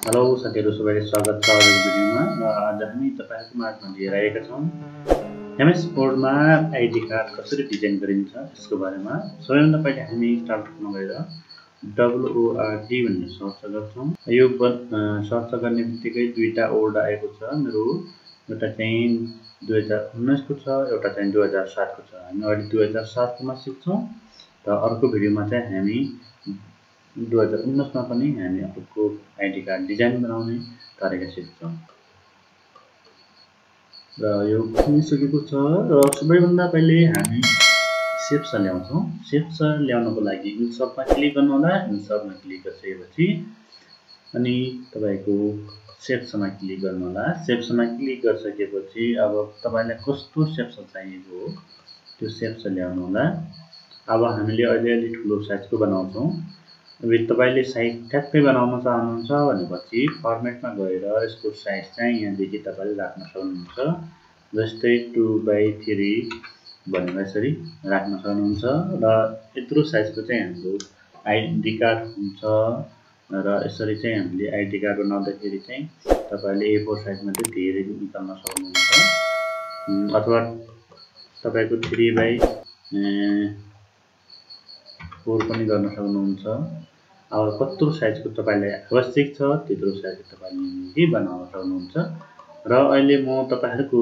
Hello साथीहरु सबैलाई स्वागत छ आजको भिडियोमा र आज हामी तपाईहरुको माझमा लिएर आएका छौं एमएस वर्डमा आईडी कार्ड कसरी डिजाइन गरिन्छ यसको बारेमा। सबैभन्दा पहिले हामी स्टार्ट गर्न गएर WORD भन्ने सर्च गर्छौं। यो सर्च गर्ने बित्तिकै दुईटा वर्ड आएको छ मेरो, एउटा चाहिँ 2019 को छ, एउटा चाहिँ 2007 को छ। हामी अहिले 2007 कोमा सिक्छौं र अर्को भिडियोमा चाहिँ हामी 2019 मा पनि हामी अर्को आईडी कार्ड डिजाइन बनाउने तरिका सिक्छौं। र यो बनिसकेको छ र सबैभन्दा पहिले हामी शेप्स ल्याउँछौं। शेप्स ल्याउनको लागि इन्सर्टमा क्लिक गर्नु होला। इन्सर्टमा क्लिक गरिसकेपछि अनि तपाईको शेप्समा क्लिक गर्नु होला। शेप्समा क्लिक गरिसकेपछि अब तपाईलाई कस्तो शेप्स चाहिएको हो त्यो शेप्स ल्याउनु होला। अब हामीले अलि ठुलो साइजको बनाउँछौं। अब तपाईले साइज ठ्याक्कै बनाउन चाहनुहुन्छ भनेपछि फर्मेटमा गएर यसको साइज चाहिँ यहाँ देखि तपाईले राख्न सक्नुहुन्छ। जस्तै 2/3 भनेर यसरी राख्न सक्नुहुन्छ र यत्रो साइजको चाहिँ हाम्रो आईडी कार्ड हुन्छ। र यसरी चाहिँ हामीले आईडी कार्ड बनाउँदाखेरि चाहिँ तपाईले A4 साइजमा चाहिँ धेरै निकाल्न सक्नुहुन्छ अथवा तपाईको 3/4 पनि गर्न सक्नुहुन्छ। अब कत्रो साइजको तपाईलाई आवश्यक छ त्यत्रो साइजको तपाईले बनाउन सक्नुहुन्छ। र अहिले म तपाईहरुको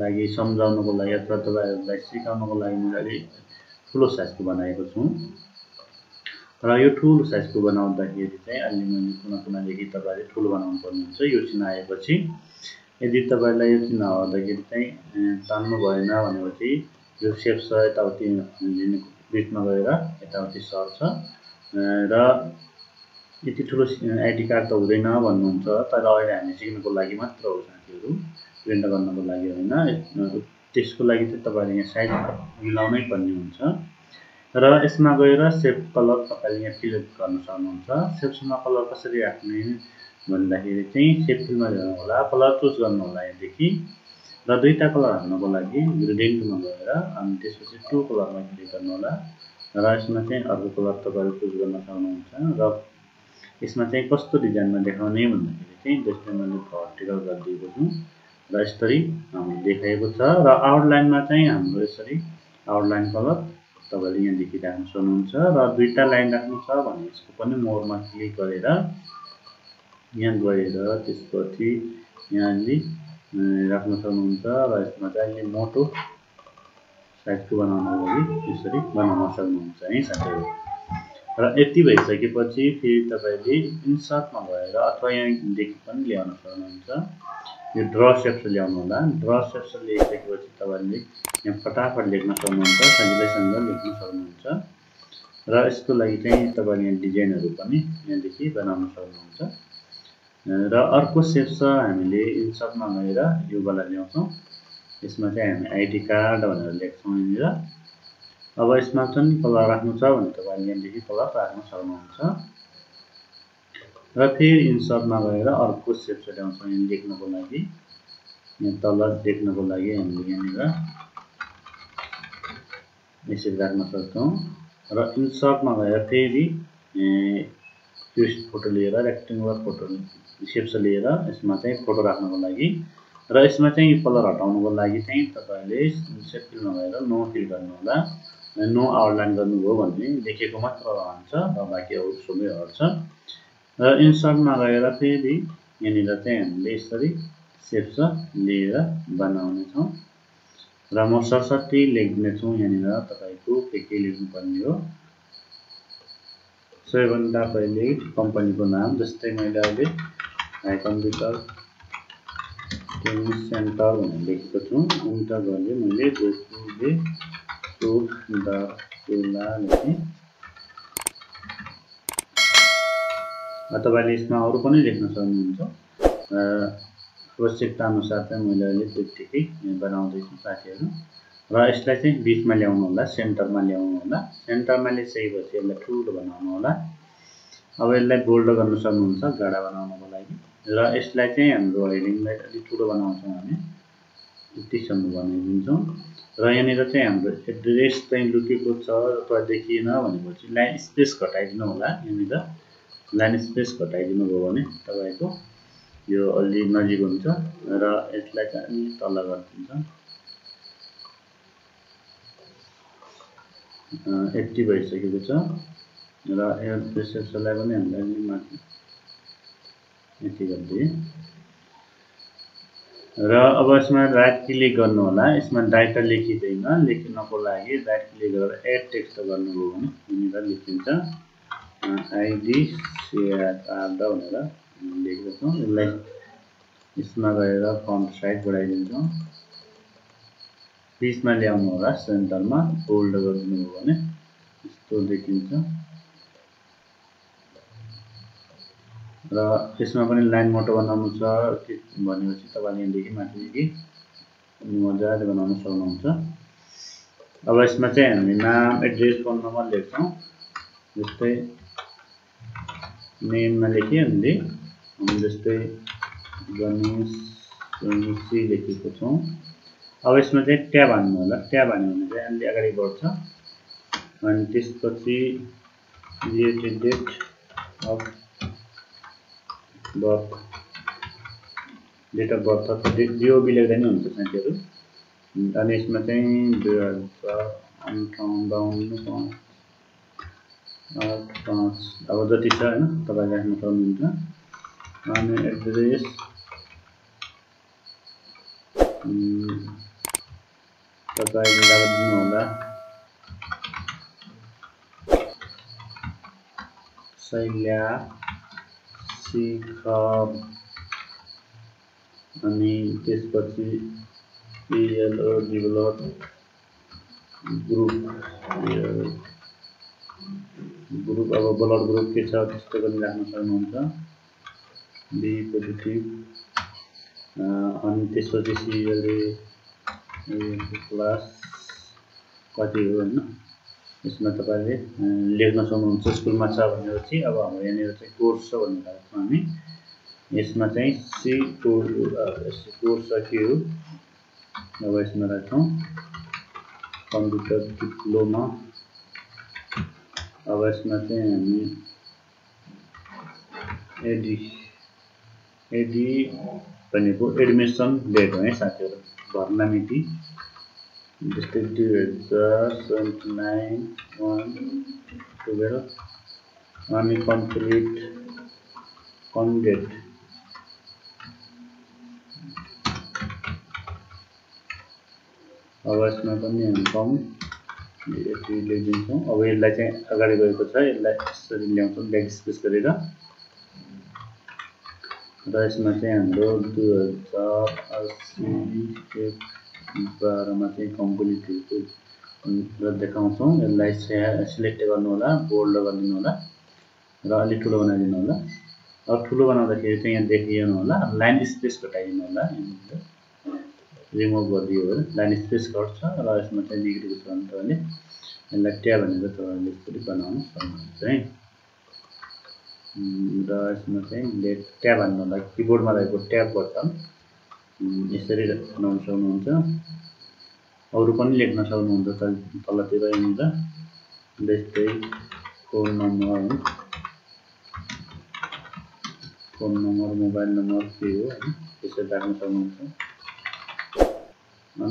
लागि सम्झाउनको लागि अथवा तपाईहरुलाई सिकाउनको लागि मैले ठुलो साइजको बनाएको छु। र यो ठुलो साइजको बनाउँदाखेरि चाहिँ अलि मैले कुनादेखि तपाईले ठुलो बनाउनु पर्ने हुन्छ। यो चिन्ह आएपछि यदि तपाईलाई यो चिन्ह आउँदाखेरि चाहिँ तान्नु भएन भनेपछि यो शेप्स यताउति बिचमा गएर यताउति सर्छ र यति ठुलो आईडी कार्ड त हुँदैन भन्नुहुन्छ। तर अहिले हामी सिक्नको लागि मात्र हो साथीहरु, प्रिन्ट गर्नको लागि हैन। त्यसको लागि चाहिँ तपाईले यहाँ साइज मिलाउनै पर्ने हुन्छ। र यसमा गएर शेप कलर तपाईले यहाँ फिल गर्न सक्नुहुन्छ। शेप्समा कलर कसरी राख्ने भन्दाखेरि चाहिँ शेप फिलमा जानु होला, कलर चुज गर्नु होला यहाँदेखि र दुईटा कलर हाल्नको लागि ग्रेडियन्टमा गएर अनि त्यसपछि टु कलरमा क्लिक गर्नु होला र यसमा चाहिँ अर्को कलर तपाईले चुज गर्न सक्नुहुन्छ। र यसमा चाहिँ कस्तो डिजाइनमा देखाउने भन्दाखेरि चाहिँ जस्तै मैले भर्टिकल गरिदिएको छु र यसरी हामीले देखाएको छ। र आउटलाइनमा चाहिँ हाम्रो यसरी आउटलाइन कलर तपाईले यहाँ देखि राख्न सक्नुहुन्छ। र दुईटा लाइन राख्नु छ भने यसको पनि मोरमा क्लिक गरेर यहाँ गएर त्यसपछि यहाँ राख्न सक्नुहुन्छ। र यसमा चाहिँ अलि मोटो साइजको बनाउनको लागि यसरी बनाउन सक्नुहुन्छ है साथीहरु। र यति भइसकेपछि फेरि तपाईले इन्सर्टमा गएर अथवा यहाँ देखि पनि ल्याउन सक्नुहुन्छ। यो ड्र शेप्स ल्याउनु होला। ड्र शेप्स ल्याइसकेपछि तपाईले यहाँ फटाफट लेख्न सक्नुहुन्छ, सजिलैसँग लेख्न सक्नुहुन्छ। र यसको लागि चाहिँ तपाईले यहाँ डिजाइनहरु पनि यहाँ देखि बनाउन सक्नुहुन्छ। र अर्को शेप्स हामीले इन्सर्टमा गएर यो वाला ल्याउँछौं। यसमा चाहिँ हामी आईडी कार्ड भनेर लेख्छौं यहाँनिर। अब यसमा चाहिँ कलर राख्नु छ भने तपाईले यहाँ देखि कलर राख्न सक्नुहुन्छ। र फेरि इन्सर्टमा गएर अर्को शेप्स ल्याउँछौं यहाँ लेख्नको लागि। यहाँ तल लेख्नको लागि हामीले यहाँनिर यसरी राख्न सक्छौं। र इन्सर्टमा गएर फेरि यो फोटो लिएर रेक्टेंगुलर फोटो शेप्स लिएर यसमा चाहिँ फोटो राख्नको लागि र यसमा चाहिँ कलर हटाउनको लागि चाहिँ तपाईले शेप फिलमा गएर नो फिल गर्नु होला। नो आउटलाइन गर्नुभयो भने लेखेको मात्र रहन्छ र बाँकी अरु सबै हट्छ। र इन्सर्टमा गएर फेरि यहाँनिर चाहिँ हामीले यसरी शेप्स लिएर बनाउने छौं। र म सरसट्टै लेख्ने छु यहाँनिर तपाईको के लेख्नु पर्ने हो। सबैभन्दा पहिले कम्पनीको नाम, जस्तै मैले अहिले हाई कम्प्युटर ट्रेनिङ सेन्टर भनेर लेखेको छु। इन्टर गरे मैले गोकुले सुखदापुला लेखे। तपाईले यसमा अरु पनि लेख्न सक्नुहुन्छ। आवश्यकता अनुसार चाहिँ मैले अहिले त्यतिकै बनाउँदै छु साथीहरु। र यसलाई चाहिँ बीचमा ल्याउनु होला, सेन्टरमा ल्याउनु होला। सेन्टरमा ल्याइसकेपछि यसलाई ठुलो बनाउनु होला। अब यसलाई बोल्ड गर्न सक्नुहुन्छ गाडा बनाउनको लागि। र यसलाई चाहिँ हाम्रो हेडिङलाई अलि ठुलो बनाउँछौं हामी, यतिसम्म बनाइदिन्छौं। र यहाँनिर चाहिँ हाम्रो एड्रेस चाहिँ लुकेको छ अथवा देखिएन भनेपछि लाइन स्पेस घटाइदिनु होला यहाँनिर। लाइन स्पेस घटाइदिनु भयो भने तपाईको यो अलि नजिक हुन्छ र यसलाई चाहिँ अलि तल गरिदिन्छ 80 भइसकेको छ र यो प्रेसरलाई पनि हामीले अलि माथि यति गरिदिए र अब यसमा राइट क्लिक गर्नु होला यसमा डाटा लेखिदैन लेख्नको लागि राइट क्लिक गरेर एड टेक्स्ट गर्नुभयो भने यहाँनिर लेखिन्छ आइडी सेयर भनेर लेखेको छौँ यसलाई यसमा गएर फन्ट साइज बढाइदिन्छौँ बिचमा ल्याउनु होला सेन्टरमा होल्ड गरिदिनु भयो भने यस्तो देखिन्छ र यसमा पनि लाइन मोटो बनाउनु छ भनेपछि तपाईले यहाँदेखि माथिदेखि मजाले बनाउन सक्नुहुन्छ अब यसमा चाहिँ हामी नाम एड्रेस फोन नम्बर लेख्छौँ जस्तै नेममा लेखिए हामीले जस्तै गणेश लेखेको छौँ अब यसमा चाहिँ ट्याब हान्नु होला ट्याब हान्यो भने चाहिँ अलि अगाडि बढ्छ अनि त्यसपछि related date of birth date of birth अथवा जिओबी लेख्दा नि हुन्छ साथीहरू अनि यसमा चाहिँ 2058 अब जति छ हैन तपाईले राख्न सक्नुहुन्छ अनि एड्रेस तपाईले राख्दिनु होला शैल्या शिखर अनि त्यसपछि PLO डेभलप ग्रुप अब ब्लड ग्रुप के छ त्यस्तो पनि राख्न सक्नुहुन्छ बी पोजिटिभ अनि त्यसपछि CLA क्लास कति हो हैन यसमा तपाईले लेख्न सक्नुहुन्छ स्कुलमा छ भनेपछि अब हाम्रो यहाँनिर चाहिँ कोर्स छ भनेर राख्छौँ हामी यसमा चाहिँ सी कोर्स के हो अब यसमा राख्छौँ कम्प्युटर डिप्लोमा अब यसमा चाहिँ हामी एडी भनेको एडमिसन डेट हो है साथीहरु भर्ना मिति जस्तै 2079/1/12 अनि कम्प्लिट कन्डेट अब यसमा पनि हामी कम यति लेखिदिन्छौँ अब यसलाई चाहिँ अगाडि गएको छ यसलाई यसरी ल्याउँछौँ ब्याक स्पेस गरेर र यसमा चाहिँ हाम्रो 2080 मा चाहिँ कम्प्लिट र देखाउँछौँ यसलाई सिलेक्ट गर्नु होला बोल्ड गरिदिनु होला र अलि ठुलो बनाइदिनु होला अब ठुलो बनाउँदाखेरि चाहिँ यहाँ देखिनु होला लाइन स्पेस घटाइदिनु होला रिमुभ गरिदियो भने लाइन स्पेस घट्छ र यसमा चाहिँ बिग्रेको छ भने तपाईले यसलाई ट्याब भनेर तपाईले यसरी बनाउन सक्नुहुन्छ है र यसमा चाहिँ ट्याब हान्नु होला किबोर्डमा रहेको ट्याब बटन यसरी बनाउन सक्नुहुन्छ अरु पनि लेख्न सक्नुहुन्छ तलतिर यहाँनिर जस्तै फोन नम्बर मोबाइल नम्बर के हो हैन यसरी राख्न सक्नुहुन्छ 98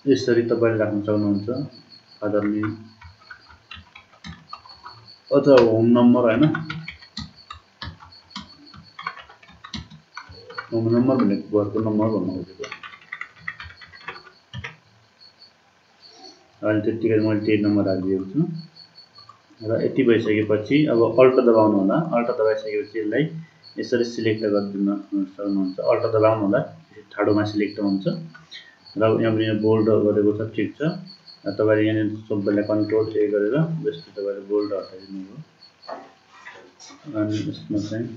यसरी तपाईले राख्न सक्नुहुन्छ फादर नेम अथवा होम नम्बर हैन होम नम्बर भनेको घरको नम्बर भन्नु खोजेको अहिले त्यतिकै मैले त्यही नम्बर हालिदिएको छु र यति भइसकेपछि अब अल्ट दबाउनु होला अल्ट दबाइसकेपछि यसलाई यसरी सिलेक्ट गरिदिन सक्नुहुन्छ अल्ट दबाउनु होला ठाडोमा सिलेक्ट हुन्छ र यहाँ पनि बोल्ड गरेको छ ठीक छ तपाईले यहाँ सबैलाई कन्ट्रोल ए गरेर जस्तो तपाईले बोल्ड हटाइदिनु हो अनि यसमा चाहिँ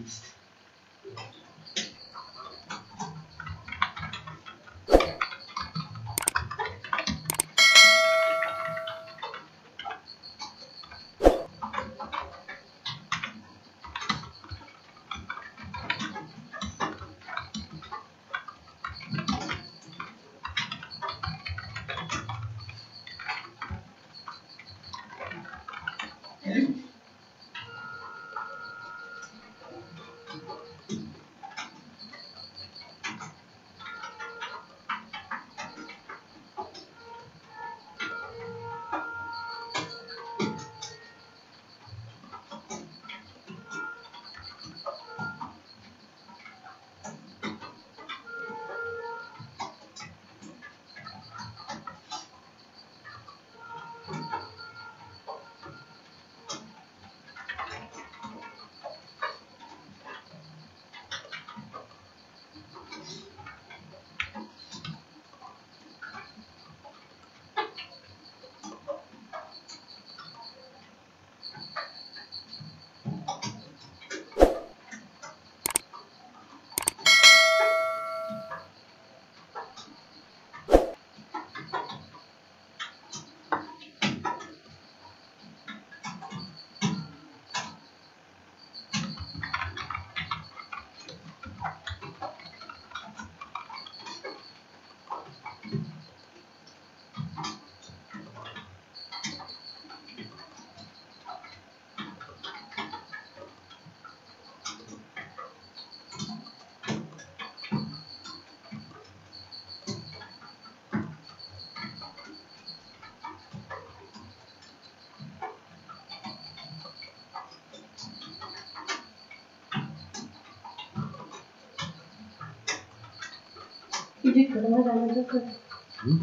जित घरमा जानु